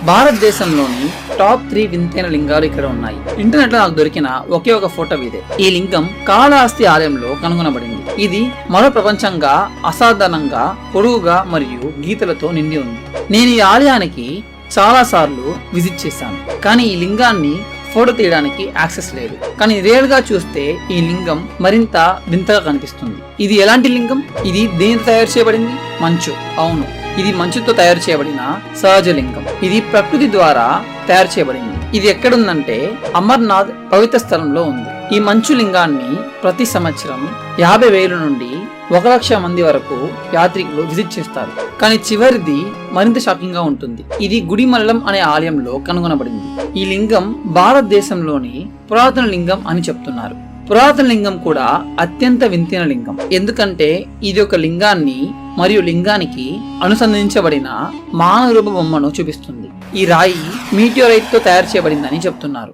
భారతదేశంలోని టాప్ 3 వింతైన లింగాలు ఇక్కడ ఉన్నాయి. ఇంటర్నెట్ లో నాకు దొరికిన ఒకే ఒక ఫోటో ఇదే. ఈ లింగం కాళహస్తి ఆలయంలో కనుగొనబడింది. ఇది మరో ప్రపంచంగా అసాధారణంగా పొడవుగా మరియు గీతలతో నిండి ఉంది. నేను ఈ ఆలయానికి చాలా సార్లు విజిట్ చేశాను, కానీ ఈ లింగాన్ని ఫోటో తీయడానికి యాక్సెస్ లేదు. కానీ రియల్ గా చూస్తే ఈ లింగం మరింత వింతగా కనిపిస్తుంది. ఇది ఎలాంటి లింగం? ఇది దేనితో తయారు చేయబడింది? మంచు. అవును, ఇది మంచుతో తయారు చేయబడిన సహజ లింగం. ఇది ప్రకృతి ద్వారా తయారు చేయబడింది. ఇది ఎక్కడుందంటే అమర్నాథ్ పవిత్ర స్థలంలో ఉంది. ఈ మంచు లింగాన్ని ప్రతి సంవత్సరం 50,000 నుండి 1,00,000 మంది వరకు యాత్రికులు విజిట్ చేస్తారు. కానీ చివరిది మరింత షాకింగ్ గా ఉంటుంది. ఇది గుడిమల్లం అనే ఆలయంలో కనుగొనబడింది. ఈ లింగం భారతదేశంలోని పురాతన లింగం అని చెప్తున్నారు. పురాతన లింగం కూడా అత్యంత వింతైన లింగం, ఎందుకంటే ఇది ఒక లింగాన్ని మరియు లింగానికి అనుసంధానించబడిన మానవ రూప బొమ్మను చూపిస్తుంది. ఈ రాయి మీటియోరైట్ తో తయారు చేయబడిందని చెప్తున్నారు.